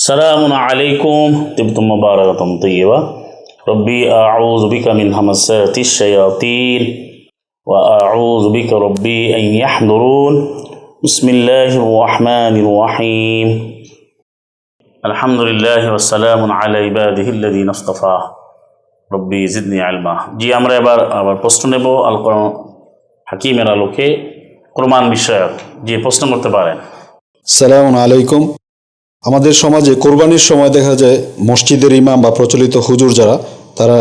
سلام عليكم طبتم مباركة طيبة ربي أعوذ بك من همسات الشياطين وأعوذ بك ربي أن يحضرون بسم الله الرحمن الرحيم الحمد لله والسلام على عباده الذين اصطفى ربي زدني علما জি আমরা আবার প্রশ্ন নেব আল কোরআন হাকিমের আলোকে কোরআন বিষয়ক যে প্রশ্ন করতে পারেন। আসসালামু আলাইকুম। আমাদের সমাজে কোরবানির সময় দেখা যায় মসজিদের ইমাম বা প্রচলিত হুজুর যারা তারা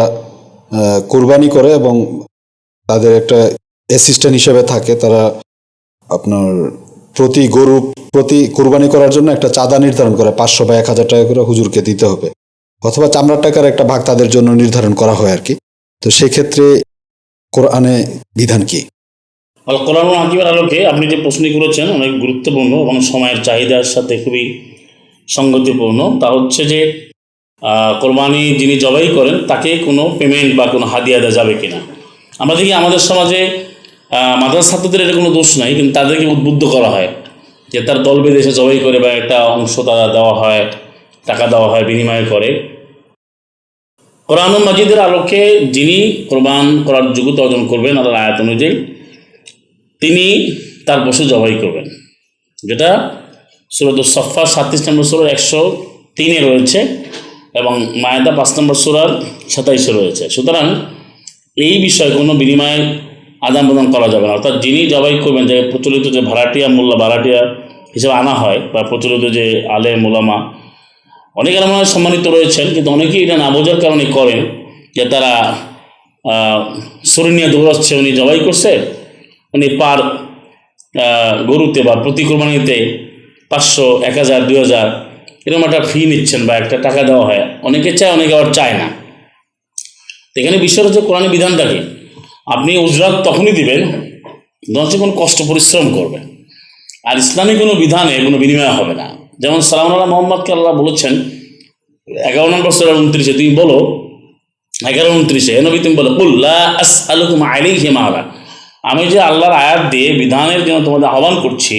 কোরবানি করে এবং তাদের একটা অ্যাসিস্ট্যান্ট হিসেবে থাকে। তারা আপনার প্রতি কোরবানি করার জন্য একটা চাঁদা নির্ধারণ করে 500 বা 1000 টাকা করে হুজুরকে দিতে হবে, অথবা চামড়ার টাকার একটা ভাগ তাদের জন্য নির্ধারণ করা হয় আর কি। তো সেক্ষেত্রে কোরআনে বিধান কি? আল কোরআন হাকিমের আলোকে আপনি যে প্রশ্ন করেছেন অনেক গুরুত্বপূর্ণ এবং সময়ের চাহিদার সাথে খুবই সঙ্গতিপূর্ণ। তা হচ্ছে যে কোরবানি যিনি জবাই করেন তাকে কোনো পেমেন্ট বা কোনো হাদিয়া দেওয়া যাবে কিনা। আমরা দেখি আমাদের সমাজে মাদ্রাসা ছাত্রদের এটা কোনো দোষ নাই, কিন্তু তাদেরকে উদ্বুদ্ধ করা হয় যে তার দল বেঁধে এসে জবাই করে বা একটা অংশ তারা দেওয়া হয়, টাকা দেওয়া হয়, বিনিময় করে। কোরআন মাজিদের আলোকে যিনি কোরবান করার যোগ্যতা অর্জন করবেন আল্লাহর আয়াত অনুযায়ী, তিনি তার পশু জবাই করবেন, যেটা সূরাতুস সাফফাত 37 নম্বর সূরার 103-এ রয়েছে এবং মায়েদা 5 নম্বর সূরার 27-এ রয়েছে। সুতরাং এই বিষয়ে কোনো বিনিময় আদান প্রদান করা যাবে না। অর্থাৎ যিনি জবাই করবেন, যে প্রচলিত যে ভাড়াটিয়া মোল্লা ভাড়াটিয়া হিসেবে আনা হয় বা প্রচলিত যে আলেম ওলামা, অনেকে আমার সম্মানিত রয়েছেন, কিন্তু অনেকেই এটা না বোঝার কারণে করেন যে তারা ছুরি নিয়ে দৌড়াচ্ছে, উনি জবাই করছে, উনি পার গরুতে বা প্রতি কোরবানিতে 500, 1000, 2000 এরকম একটা ফি নিচ্ছেন বা একটা টাকা দেওয়া হয়। অনেকে চায়, অনেকে আবার চায় না। তো এখানে বিষয় হচ্ছে কোরআনের বিধানটাকে আপনি উজরাত তখনই দিবেন যখন কোনো কষ্ট পরিশ্রম করবেন, আর ইসলামী কোনো বিধানে কোনো বিনিময় হবে না। যেমন সালাম আল্লাহ মোহাম্মদকে আল্লাহ বলেছেন 11 নম্বর সূরা 29-এ, তুমি বলো 11-29-এ, নবী তুমি বলো কুল লা আসআলুকুম আলাইহি মালা, আমি যে আল্লাহর আয়াত দিয়ে বিধানের জন্য তোমাদের আহ্বান করছি,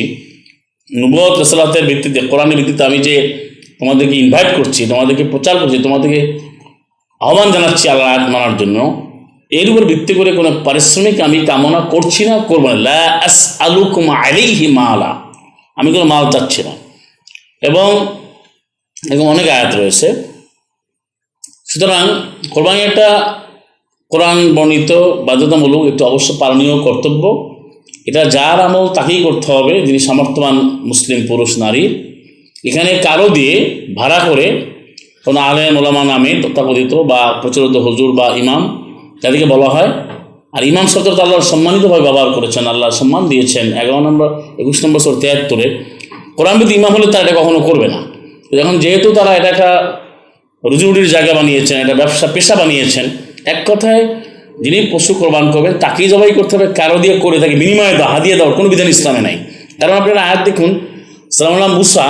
নবুয়ত রাসালাতের ভিত্তিতে, কোরআনের ভিত্তিতে আমি যে তোমাদেরকে ইনভাইট করছি, তোমাদেরকে প্রচার করছি, তোমাদেরকে আহ্বান জানাচ্ছি আল্লাহর আয়াত মানার জন্য, এর উপর ভিত্তি করে কোনো পারিশ্রমিক আমি কামনা করছি না, করবো না। লা আসআলুকুম আলাইহি মালা, আমি কোনো মাল চাচ্ছি না। এবং এরকম অনেক আয়াত রয়েছে। সুতরাং কোরবানি একটা কোরআন বর্ণিত বাধ্যতামূলক, একটু অবশ্য পালনীয় কর্তব্য। এটা যার আমল তাকেই করতে হবে, যিনি সামর্থ্যবান মুসলিম পুরুষ নারী। এখানে কারো দিয়ে ভাড়া করে কোনো আলেম ওলামা নামে তথাকথিত বা প্রচলিত হুজুর বা ইমাম যাদেরকে বলা হয়, আর ইমাম শব্দ তো আল্লাহ সম্মানিতভাবে ব্যবহার করেছেন, আল্লাহ সম্মান দিয়েছেন 21 নম্বর 73-এ। কোরআনবিদ ইমাম হলে তারা এটা কখনো করবে না। এখন যেহেতু তারা এটা একটা রুজিরুটির জায়গা বানিয়েছেন, এটা ব্যবসা পেশা বানিয়েছেন, এক কথায় যিনি পশু কোরবান করবেন তাকেই জবাই করতে হবে, কারো দিয়ে করে তাকে বিনিময়ে দেওয়া, হাদিয়া দেওয়ার কোনো বিধান ইসলামে নাই। কারণ আপনারা আয়াত দেখুন, সালাম মুসা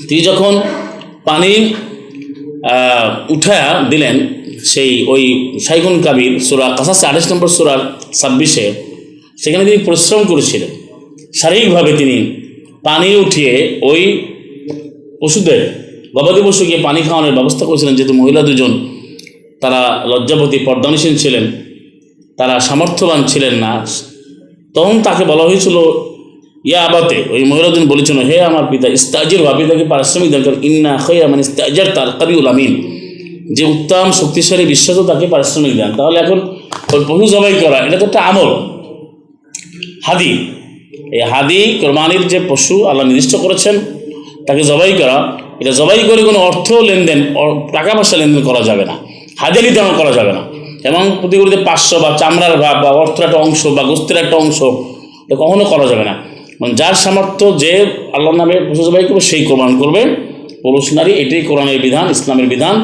তিনি যখন পানি উঠায়া দিলেন সেই ওই শাইখুন কাবির সূরা কাসাস 28 নম্বর সূরার 26-এ, সেখানে তিনি পরিশ্রম করেছিলেন, শারীরিকভাবে তিনি পানি উঠিয়ে ওই পশুদের, গবাদি পশুকে পানি খাওয়ানোর ব্যবস্থা করেছিলেন। যেহেতু মহিলা দুজন তারা লজ্জাবতী পর্দানিসীন ছিলেন, তারা সামর্থ্যবান ছিলেন না, তখন তাকে বলা হয়েছিল ইয়া আবাতে, ওই মহিলা দুজন বলেছিল, হে আমার পিতা, ইস্তাজির ভাবি, তাকে পারিশ্রমিক দেন, কারণ ইন্না খাইয়া মানে ইস্তাজার তার কাবিউল আমিন, যে উত্তম শক্তিশালী বিশ্বাস তাকে পারিশ্রমিক দেন। তাহলে এখন ওই পশু জবাই করা এটা তো একটা আমল, হাদি। এই হাদি কোরবানির যে পশু আল্লাহ নির্দিষ্ট করেছেন তাকে জবাই করা, এটা জবাই করে কোনো অর্থ লেনদেন, টাকা পয়সা লেনদেন করা যাবে না, হাদিয়া নির্ধারণ করা যাবে না। এবং প্রতিগুলিতে 500 বা চামড়ার ভাগ বা অর্থের একটা অংশ বা গোস্তের একটা অংশ এটা কখনো করা যাবে না। মানে যার সামর্থ্য যে আল্লাহর নামে পশু জবাই করবে সেই কোরবান করবে, পুরুষ নারী। এটাই কোরআনের বিধান, ইসলামের বিধান।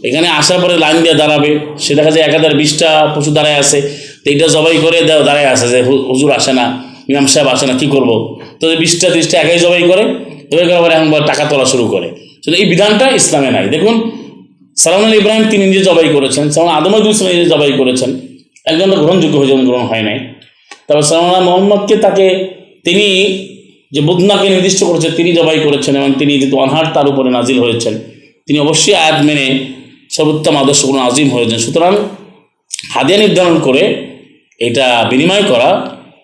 এখানে আসার পরে লাইন দিয়ে দাঁড়াবে, সে দেখা যায় 1020টা পশু দাঁড়ায় আছে, তো এইটা জবাই করে দাঁড়ায় আছে যে হুজুর আসে না, ইমাম সাহেব আসে না, কী করবো? তো 20টা 30টা একাই জবাই করে, জবাই করার পরে এখন টাকা তোলা শুরু করে। তো এই বিধানটা ইসলামে নাই। দেখুন সালাম আল ইব্রাহিম তিনি নিজে জবাই করেছেন, সালাম আদম আলাইহিস সালাম নিজে জবাই করেছেন, একজন গ্রহণযোগ্য হয়ে, যেমন গ্রহণ হয় নাই। তারপর সালাম আল্লাহ মোহাম্মদকে তিনি যে বুদনাকে নির্দিষ্ট করেছে তিনি জবাই করেছেন এবং তিনি যেহেতু অনহার তার উপরে নাজিল হয়েছেন, তিনি অবশ্যই আয়াত মেনে সর্বোত্তম আদর্শগুলো আজিম হয়েছেন। সুতরাং হাদিয়া নির্ধারণ করে এটা বিনিময় করা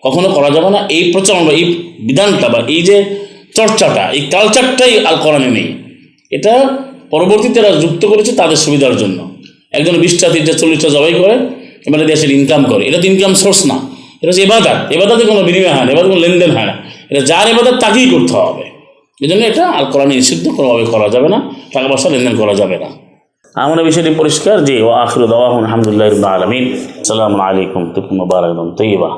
কখনো করা যাবে না। এই প্রচলন বা এই বিধানটা বা এই যে চর্চাটা, এই কালচারটাই আল কোরআনে নেই। এটা পরবর্তীতে তারা যুক্ত করেছে তাদের সুবিধার জন্য। একজন 20টা 30টা 40টা জবাই করে এবারে দেশের ইনকাম করে, এটা তো ইনকাম সোর্স না, এটা হচ্ছে এবাদত। এবাদতে কোনো বিনিময় হয় না, এবাদতে কোনো লেনদেন হয় না, এটা যার এবাদত তাকেই করতে হবে। এই জন্য এটা আল কোরআনে নিষিদ্ধ, কোনোভাবে করা যাবে না, টাকা পয়সা লেনদেন করা যাবে না। আমার বিষয়টি পরিষ্কার যে ও আখিরু দাওয়াহুম আলহামদুলিল্লাহি রাব্বিল আলামিন। আসসালামু আলাইকুম, তুকুম মুবারাকাতুন তাইয়্যিবা।